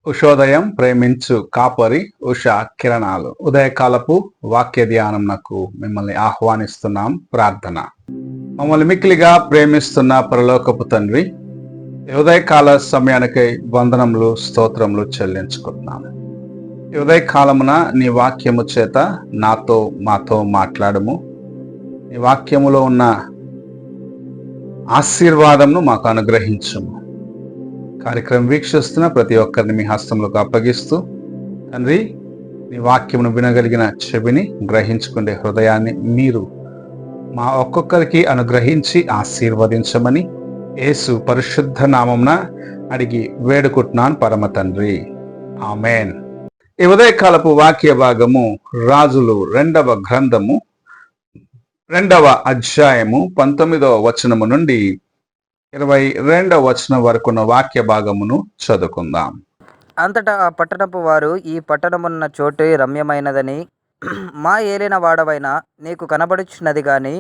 ఉషోదయం ప్రేమించు కాపరి ఉషా కిరణాలు ఉదయకాలపు వాక్య ధ్యానంనకు మిమ్మల్ని ఆహ్వానిస్తున్నాం. ప్రార్థన. మమ్మల్ని మిక్కిలిగా ప్రేమిస్తున్న పరలోకపు తండ్రి, ఉదయకాల సమయానికై వందనములు స్తోత్రములు చెల్లించుకుంటున్నాము. ఉదయకాలమున నీ వాక్యము చేత మాతో మాట్లాడము. నీ వాక్యములో ఉన్న ఆశీర్వాదమును మాకు అనుగ్రహించుము. కార్యక్రమం వీక్షిస్తున్న ప్రతి ఒక్కరిని మీ హస్తంలోకి అప్పగిస్తూ, తండ్రి, నీ వాక్యమును వినగలిగిన చెవిని, గ్రహించుకునే హృదయాన్ని మీరు మా ఒక్కొక్కరికి అనుగ్రహించి ఆశీర్వదించమని యేసు పరిశుద్ధ నామమున అడిగి వేడుకుంటున్నాను పరమ తండ్రి, ఆమెన్. ఈ ఉదయకాలపు వాక్య భాగము రాజులు 2వ గ్రంథము 2వ అధ్యాయము 19వ వచనము నుండి 22వ వచనం వరకున్న వాక్య భాగమును చదువుకుందాం. అంతటా ఆ పట్టణపు వారు, ఈ పట్టణమున్న చోటు రమ్యమైనదని మా ఏలిన వాడవైన నీకు కనబడుచున్నది గాని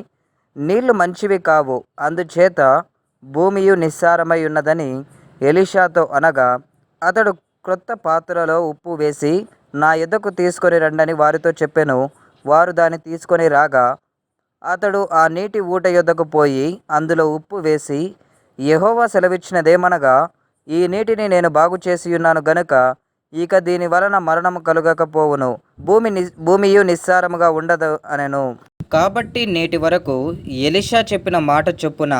నీళ్లు మంచివి కావు, అందుచేత భూమియు నిస్సారమై ఉన్నదని ఎలీషాతో అనగా, అతడు క్రొత్త పాత్రలో ఉప్పు వేసి నా యొద్దకు తీసుకొని రండని వారితో చెప్పెను. వారు దాన్ని తీసుకొని రాగా, అతడు ఆ నీటి ఊట యొద్దకు పోయి అందులో ఉప్పు వేసి, యెహోవా సెలవిచ్చినదేమనగా, ఈ నీటిని నేను బాగు చేసియున్నాను గనుక ఇక దీని వలన మరణము కలుగకపోవును, భూమియు నిస్సారముగా ఉండదు అనెను. కాబట్టి నేటి వరకు ఎలీషా చెప్పిన మాట చొప్పున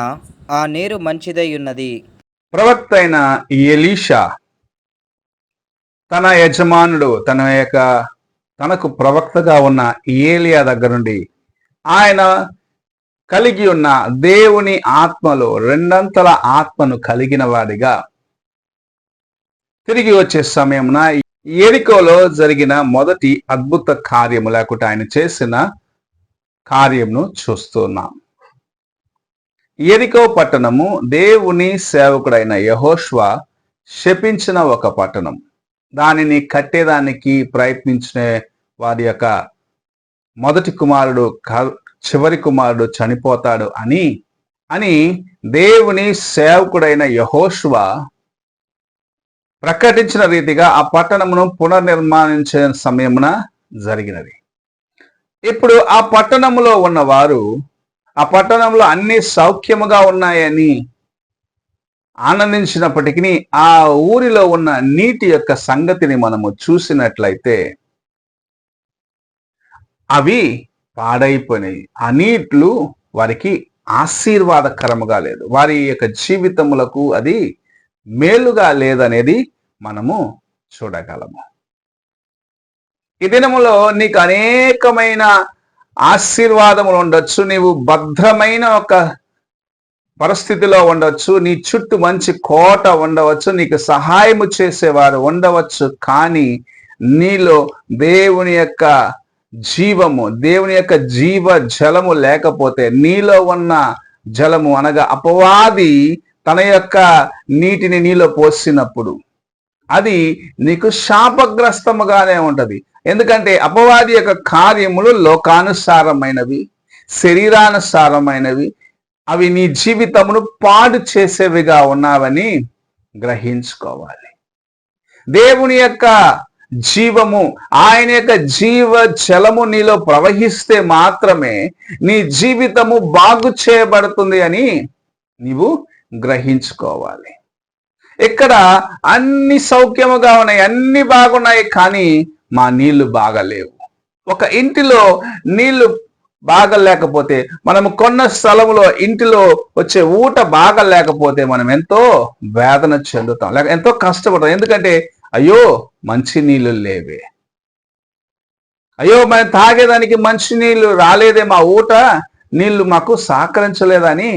ఆ నీరు మంచిదై ఉన్నది. ప్రవక్త అయిన ఎలీషా తన యజమానుడు తనకు ప్రవక్తగా ఉన్న ఏలియా దగ్గర నుండి ఆయన కలిగి ఉన్న దేవుని ఆత్మలో 2 ఆత్మను కలిగిన వాడిగా తిరిగి వచ్చే సమయమున యెరికోలో జరిగిన మొదటి అద్భుత కార్యము, లేకుంటే ఆయన చేసిన కార్యమును చూస్తున్నాం. యెరికో పట్టణము దేవుని సేవకుడైన యెహోషువ శపించిన ఒక పట్టణం. దానిని కట్టేదానికి ప్రయత్నించిన వారి యొక్క మొదటి కుమారుడు చివరి కుమారుడు చనిపోతాడు అని దేవుని సేవకుడైన యెహోషువ ప్రకటించిన రీతిగా ఆ పట్టణమును పునర్నిర్మాణించే సమయమున జరిగినది. ఇప్పుడు ఆ పట్టణములో ఉన్నవారు ఆ పట్టణంలో అన్ని సౌఖ్యముగా ఉన్నాయని ఆనందించినప్పటికీ ఆ ఊరిలో ఉన్న నీటి యొక్క సంగతిని మనము చూసినట్లయితే అవి పాడైపోయినాయి. ఆ నీళ్లు వారికి ఆశీర్వాదకరముగా లేదు, వారి యొక్క జీవితములకు అది మేలుగా లేదనేది మనము చూడగలము. ఈ దినములో నీకు అనేకమైన ఆశీర్వాదములు ఉండొచ్చు, నీవు భద్రమైన ఒక పరిస్థితిలో ఉండవచ్చు, నీ చుట్టూ మంచి కోట ఉండవచ్చు, నీకు సహాయము చేసేవారు ఉండవచ్చు, కానీ నీలో దేవుని యొక్క జీవము, దేవుని యొక్క జీవ జలము లేకపోతే, నీలో ఉన్న జలము అనగా అపవాది తన యొక్క నీటిని నీలో పోసినప్పుడు అది నీకు శాపగ్రస్తముగానే ఉంటది. ఎందుకంటే అపవాది యొక్క కార్యములు లోకానుసారమైనవి, శరీరానుసారమైనవి, అవి నీ జీవితమును పాడు చేసేవిగా ఉన్నావని గ్రహించుకోవాలి. దేవుని యొక్క జీవము, ఆయన యొక్క జీవ జలము నీలో ప్రవహిస్తే మాత్రమే నీ జీవితము బాగు చేయబడుతుంది అని నీవు గ్రహించుకోవాలి. ఇక్కడ అన్ని సౌఖ్యముగా ఉన్నాయి, అన్ని బాగున్నాయి, కానీ మా నీళ్లు బాగలేవు. ఒక ఇంటిలో నీళ్లు బాగలేకపోతే, మనము కొన్న స్థలంలో ఇంటిలో వచ్చే ఊట బాగలేకపోతే మనం ఎంతో వేదన చెందుతాం, లేక ఎంతో కష్టపడతాం. ఎందుకంటే అయ్యో మంచి నీళ్ళు లేవే, అయ్యో మనం తాగేదానికి మంచి నీళ్లు రాలేదే, మా ఊట నీళ్లు మాకు సహకరించలేదని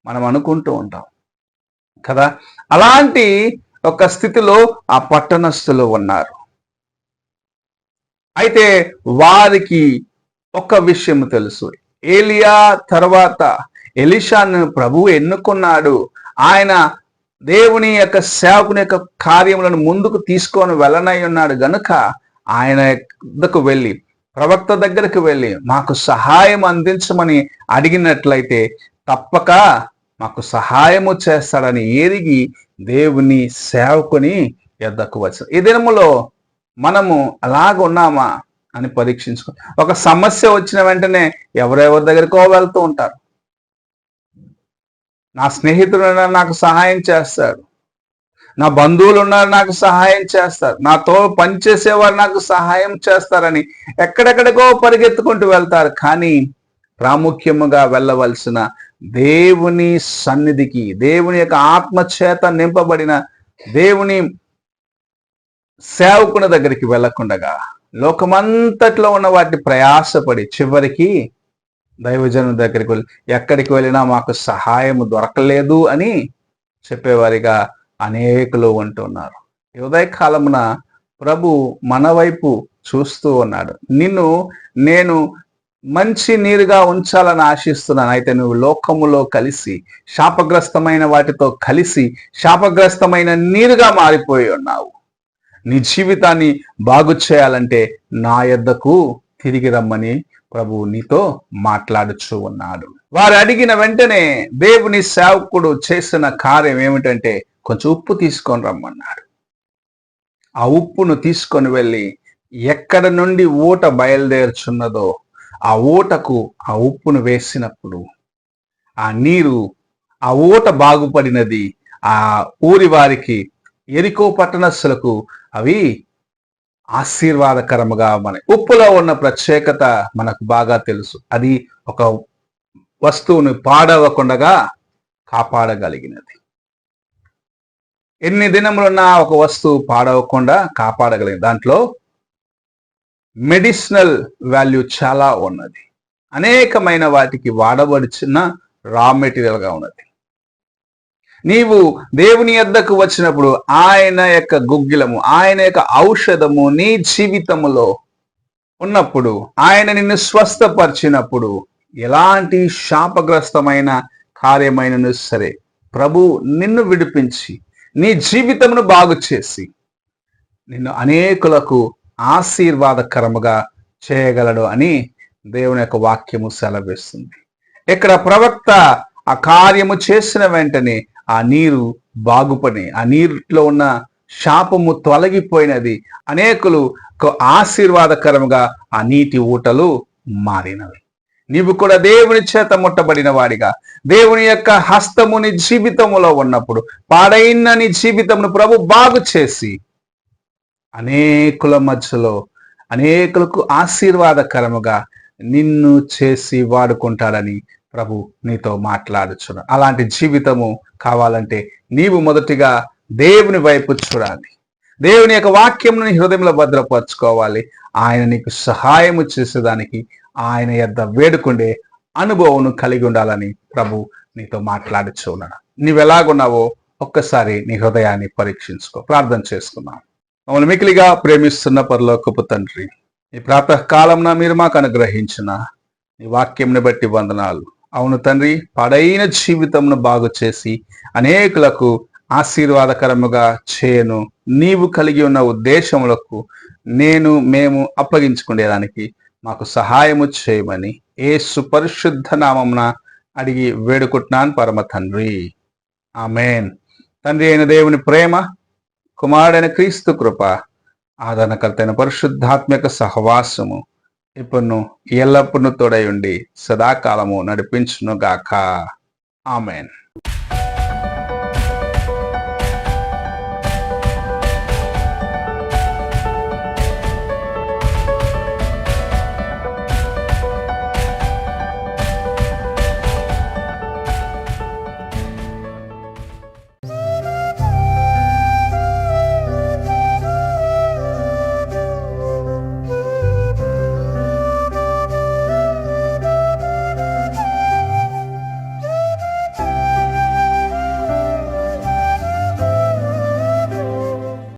మనం అనుకుంటూ ఉంటాం కదా. అలాంటి ఒక స్థితిలో ఆ పట్టణస్థులు ఉన్నారు. అయితే వారికి ఒక విషయం తెలుసు, ఏలియా తర్వాత ఎలీషాను ప్రభువు ఎన్నుకున్నాడు. ఆయన దేవుని యొక్క సేవకుని యొక్క కార్యములను ముందుకు తీసుకొని వెళ్ళనై ఉన్నాడు గనుక ఆయన వద్దకు వెళ్ళి ప్రవక్త దగ్గరికి వెళ్ళి మాకు సహాయం అందించమని అడిగినట్లయితే తప్పక మాకు సహాయము చేస్తాడని ఎరిగి దేవుని సేవకుని యొద్దకు వచ్చాం. ఈ దినములో మనము అలాగ ఉన్నామా అని పరీక్షించుకో. ఒక సమస్య వచ్చిన వెంటనే ఎవరెవరి దగ్గరికో వెళ్తూ ఉంటారు. నా స్నేహితుడు నాకు సహాయం చేస్తాడు, నా బంధువులు ఉన్నారు నాకు సహాయం చేస్తారు, నాతో పనిచేసేవారు నాకు సహాయం చేస్తారని ఎక్కడెక్కడికో పరిగెత్తుకుంటూ వెళ్తారు. కానీ ప్రాముఖ్యముగా వెళ్ళవలసిన దేవుని సన్నిధికి, దేవుని యొక్క ఆత్మచేత నింపబడిన దేవుని సేవకుని దగ్గరికి వెళ్ళకుండగా లోకమంతట్లో ఉన్న వాటిని ప్రయాసపడి చివరికి దైవజనుల దగ్గరికి వెళ్ళి ఎక్కడికి వెళ్ళినా మాకు సహాయం దొరకలేదు అని చెప్పేవారిగా అనేకులు ఉంటున్నారు. ఈ ఉదయకాలమున ప్రభు మన వైపు చూస్తూ ఉన్నాడు. నిన్ను నేను మంచి నీరుగా ఉంచాలని ఆశిస్తున్నాను. అయితే నువ్వు లోకములో కలిసి శాపగ్రస్తమైన వాటితో కలిసి శాపగ్రస్తమైన నీరుగా మారిపోయి ఉన్నావు. నీ జీవితాన్ని బాగు చేయాలంటే నా యొద్దకు తిరిగి రమ్మని ప్రభు నీతో మాట్లాడుచూ ఉన్నాడు. వారు అడిగిన వెంటనే దేవుని సేవకుడు చేసిన కార్యం ఏమిటంటే కొంచెం ఉప్పు తీసుకొని రమ్మన్నాడు. ఆ ఉప్పును తీసుకొని వెళ్ళి ఎక్కడ నుండి ఊట బయలుదేరుచున్నదో ఆ ఊటకు ఆ ఉప్పును వేసినప్పుడు ఆ నీరు, ఆ ఊట బాగుపడినది. ఆ ఊరి వారికి, ఎరికో పట్టణస్థులకు అవి ఆశీర్వాదకరముగా ఉప్పులో ఉన్న ప్రత్యేకత మనకు బాగా తెలుసు. అది ఒక వస్తువును పాడవకుండా కాపాడగలిగినది. ఎన్ని దినములున్నా ఒక వస్తువు పాడవకుండా కాపాడగలిగింది. దాంట్లో మెడిసినల్ వాల్యూ చాలా ఉన్నది. అనేకమైన వాటికి వాడబడిచిన రా మెటీరియల్గా ఉన్నది. నీవు దేవుని యొద్దకు వచ్చినప్పుడు ఆయన యొక్క గుగ్గిలము, ఆయన యొక్క ఔషధము నీ జీవితములో ఉన్నప్పుడు, ఆయన నిన్ను స్వస్థపరిచినప్పుడు ఎలాంటి శాపగ్రస్తమైన కార్యమైనను సరే ప్రభు నిన్ను విడిపించి నీ జీవితమును బాగు చేసి నిన్ను అనేకులకు ఆశీర్వాదకరముగా చేయగలడు అని దేవుని యొక్క వాక్యము సెలవిస్తుంది. ఇక్కడ ప్రవక్త ఆ కార్యము చేసిన వెంటనే ఆ నీరు బాగుపడి, ఆ నీరులో ఉన్న శాపము తొలగిపోయినది. అనేకులు ఆశీర్వాదకరముగా ఆ నీటి ఊటలు మారినవి. నీవు కూడా దేవుని చేత ముట్టబడిన వాడిగా, దేవుని యొక్క హస్తము నీ జీవితములో ఉన్నప్పుడు పాడైన నీ జీవితమును ప్రభు బాగు చేసి అనేకుల మధ్యలో అనేకులకు ఆశీర్వాదకరముగా నిన్ను చేసి వాడుకుంటాడని ప్రభు నీతో మాట్లాడుచున్నాడు. అలాంటి జీవితము కావాలంటే నీవు మొదటిగా దేవుని వైపు చూడాలి. దేవుని యొక్క వాక్యంను నీ హృదయంలో భద్రపరచుకోవాలి. ఆయన నీకు సహాయము చేసేదానికి ఆయన యొద్ద వేడుకుండే అనుభవం కలిగి ఉండాలని ప్రభు నీతో మాట్లాడుచు ఉన్నాడు. నీవెలాగున్నావో ఒక్కసారి నీ హృదయాన్ని పరీక్షించుకో. ప్రార్థన చేసుకున్నాం. మమ్మల్ని మికిలిగా ప్రేమిస్తున్న పరలోకపు తండ్రి, ఈ ప్రాతకాలంన మీరు మాకు అనుగ్రహించిన ఈ వాక్యంని బట్టి వందనాలు. అవును తండ్రి, పాడైన జీవితంను బాగు చేసి అనేకులకు ఆశీర్వాదకరముగా చేయను నీవు కలిగి ఉన్న ఉద్దేశములకు మేము అప్పగించుకునేదానికి మాకు సహాయము చేయమని యేసు పరిశుద్ధ నామమున అడిగి వేడుకుంటున్నాను పరమ తండ్రి, ఆమేన్. తండ్రి అయిన దేవుని ప్రేమ, కుమారుడైన క్రీస్తు కృప, ఆదరణకర్తైన పరిశుద్ధాత్మక సహవాసము ఇప్పుడు ఎల్లప్పుడూ తోడై ఉండి సదాకాలము నడిపించును గాక. ఆమేన్.